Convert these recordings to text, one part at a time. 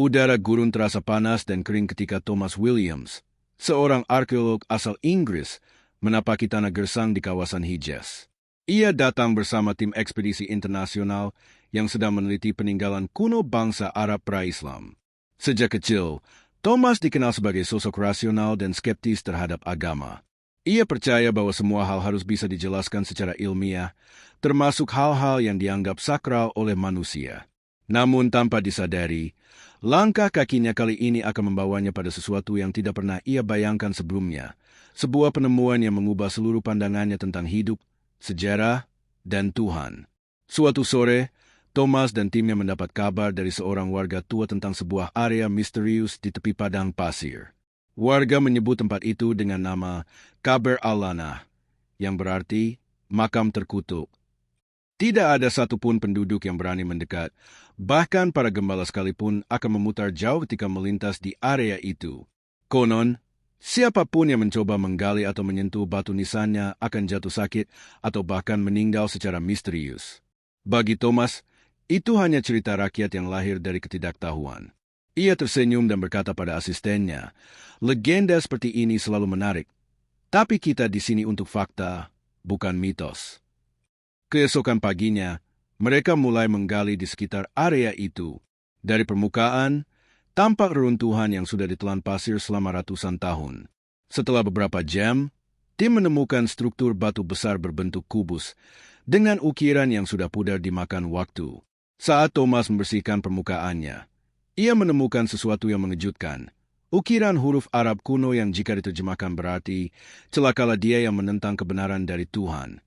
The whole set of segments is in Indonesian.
Udara gurun terasa panas dan kering ketika Thomas Williams, seorang arkeolog asal Inggris, menapaki tanah gersang di kawasan Hijaz. Ia datang bersama tim ekspedisi internasional yang sedang meneliti peninggalan kuno bangsa Arab pra-Islam. Sejak kecil, Thomas dikenal sebagai sosok rasional dan skeptis terhadap agama. Ia percaya bahwa semua hal harus bisa dijelaskan secara ilmiah, termasuk hal-hal yang dianggap sakral oleh manusia. Namun tanpa disadari, langkah kakinya kali ini akan membawanya pada sesuatu yang tidak pernah ia bayangkan sebelumnya, sebuah penemuan yang mengubah seluruh pandangannya tentang hidup, sejarah, dan Tuhan. Suatu sore, Thomas dan timnya mendapat kabar dari seorang warga tua tentang sebuah area misterius di tepi padang pasir. Warga menyebut tempat itu dengan nama Qabr al-Lana, yang berarti makam terkutuk. Tidak ada satupun penduduk yang berani mendekat, bahkan para gembala sekalipun akan memutar jauh ketika melintas di area itu. Konon, siapapun yang mencoba menggali atau menyentuh batu nisannya akan jatuh sakit atau bahkan meninggal secara misterius. Bagi Thomas, itu hanya cerita rakyat yang lahir dari ketidaktahuan. Ia tersenyum dan berkata pada asistennya, "Legenda seperti ini selalu menarik, tapi kita di sini untuk fakta, bukan mitos." Keesokan paginya, mereka mulai menggali di sekitar area itu. Dari permukaan, tampak reruntuhan yang sudah ditelan pasir selama ratusan tahun. Setelah beberapa jam, tim menemukan struktur batu besar berbentuk kubus dengan ukiran yang sudah pudar dimakan waktu. Saat Thomas membersihkan permukaannya, ia menemukan sesuatu yang mengejutkan. Ukiran huruf Arab kuno yang jika diterjemahkan berarti, celakalah dia yang menentang kebenaran dari Tuhan.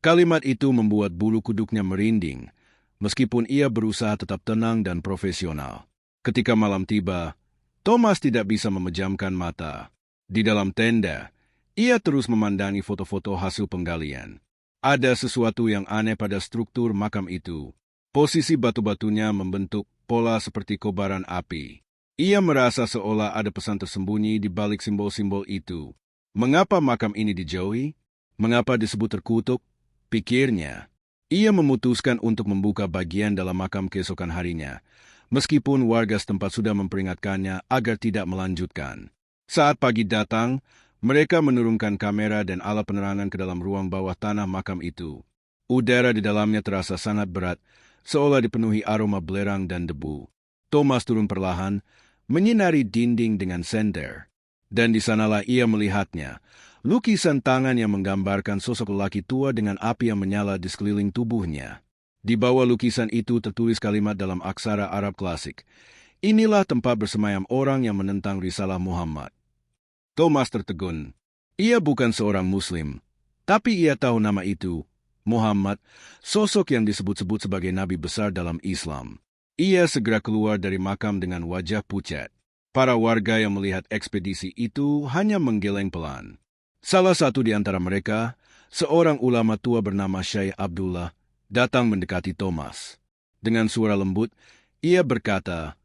Kalimat itu membuat bulu kuduknya merinding, meskipun ia berusaha tetap tenang dan profesional. Ketika malam tiba, Thomas tidak bisa memejamkan mata. Di dalam tenda, ia terus memandangi foto-foto hasil penggalian. Ada sesuatu yang aneh pada struktur makam itu. Posisi batu-batunya membentuk pola seperti kobaran api. Ia merasa seolah ada pesan tersembunyi di balik simbol-simbol itu. Mengapa makam ini dijauhi? Mengapa disebut terkutuk? Pikirnya. Ia memutuskan untuk membuka bagian dalam makam keesokan harinya, meskipun warga setempat sudah memperingatkannya agar tidak melanjutkan. Saat pagi datang, mereka menurunkan kamera dan alat penerangan ke dalam ruang bawah tanah makam itu. Udara di dalamnya terasa sangat berat, seolah dipenuhi aroma belerang dan debu. Thomas turun perlahan, menyinari dinding dengan senter. Dan di sanalah ia melihatnya, lukisan tangan yang menggambarkan sosok lelaki tua dengan api yang menyala di sekeliling tubuhnya. Di bawah lukisan itu tertulis kalimat dalam aksara Arab klasik. Inilah tempat bersemayam orang yang menentang risalah Muhammad. Thomas tertegun. Ia bukan seorang Muslim, tapi ia tahu nama itu, Muhammad, sosok yang disebut-sebut sebagai nabi besar dalam Islam. Ia segera keluar dari makam dengan wajah pucat. Para warga yang melihat ekspedisi itu hanya menggeleng pelan. Salah satu di antara mereka, seorang ulama tua bernama Syekh Abdullah, datang mendekati Thomas. Dengan suara lembut, ia berkata,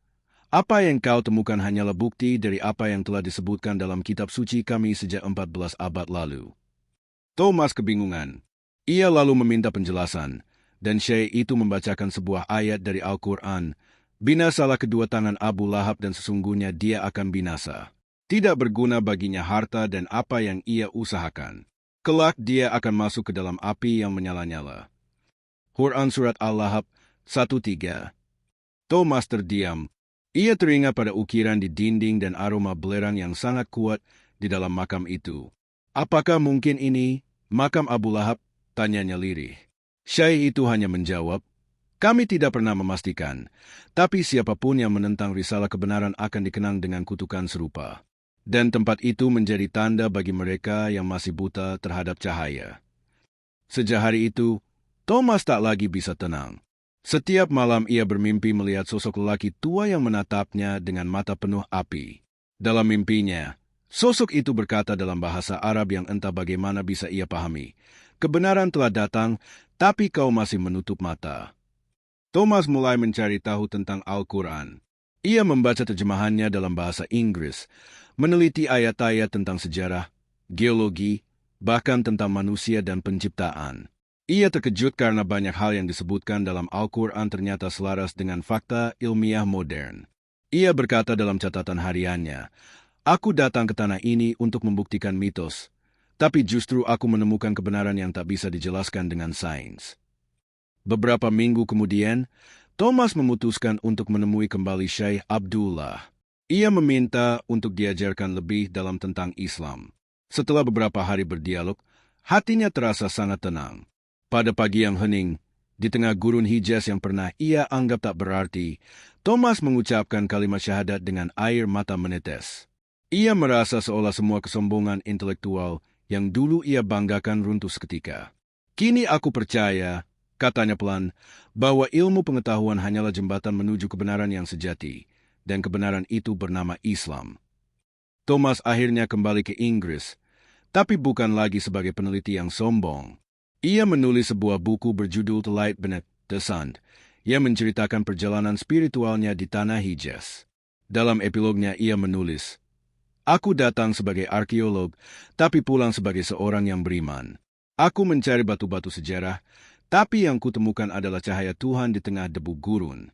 "Apa yang kau temukan hanyalah bukti dari apa yang telah disebutkan dalam kitab suci kami sejak 14 abad lalu." Thomas kebingungan. Ia lalu meminta penjelasan, dan Syekh itu membacakan sebuah ayat dari Al-Quran, "Binasalah kedua tangan Abu Lahab dan sesungguhnya dia akan binasa. Tidak berguna baginya harta dan apa yang ia usahakan. Kelak dia akan masuk ke dalam api yang menyala-nyala." Quran Surat Al-Lahab 1:3. Thomas terdiam. Ia teringat pada ukiran di dinding dan aroma belerang yang sangat kuat di dalam makam itu. "Apakah mungkin ini makam Abu Lahab?" tanyanya lirih. Syekh itu hanya menjawab, "Kami tidak pernah memastikan, tapi siapapun yang menentang risalah kebenaran akan dikenang dengan kutukan serupa." Dan tempat itu menjadi tanda bagi mereka yang masih buta terhadap cahaya. Sejak hari itu, Thomas tak lagi bisa tenang. Setiap malam ia bermimpi melihat sosok lelaki tua yang menatapnya dengan mata penuh api. Dalam mimpinya, sosok itu berkata dalam bahasa Arab yang entah bagaimana bisa ia pahami, "Kebenaran telah datang, tapi kau masih menutup mata." Thomas mulai mencari tahu tentang Al-Quran. Ia membaca terjemahannya dalam bahasa Inggris, meneliti ayat-ayat tentang sejarah, geologi, bahkan tentang manusia dan penciptaan. Ia terkejut karena banyak hal yang disebutkan dalam Al-Quran ternyata selaras dengan fakta ilmiah modern. Ia berkata dalam catatan hariannya, "Aku datang ke tanah ini untuk membuktikan mitos, tapi justru aku menemukan kebenaran yang tak bisa dijelaskan dengan sains." Beberapa minggu kemudian, Thomas memutuskan untuk menemui kembali Syekh Abdullah. Ia meminta untuk diajarkan lebih dalam tentang Islam. Setelah beberapa hari berdialog, hatinya terasa sangat tenang. Pada pagi yang hening, di tengah gurun Hijaz yang pernah ia anggap tak berarti, Thomas mengucapkan kalimat syahadat dengan air mata menetes. Ia merasa seolah semua kesombongan intelektual yang dulu ia banggakan runtuh seketika. "Kini aku percaya," katanya pelan, "bahwa ilmu pengetahuan hanyalah jembatan menuju kebenaran yang sejati, dan kebenaran itu bernama Islam." Thomas akhirnya kembali ke Inggris, tapi bukan lagi sebagai peneliti yang sombong. Ia menulis sebuah buku berjudul The Light Beneath the Sun, yang menceritakan perjalanan spiritualnya di tanah Hijaz. Dalam epilognya ia menulis, "Aku datang sebagai arkeolog, tapi pulang sebagai seorang yang beriman. Aku mencari batu-batu sejarah, tapi yang kutemukan adalah cahaya Tuhan di tengah debu gurun."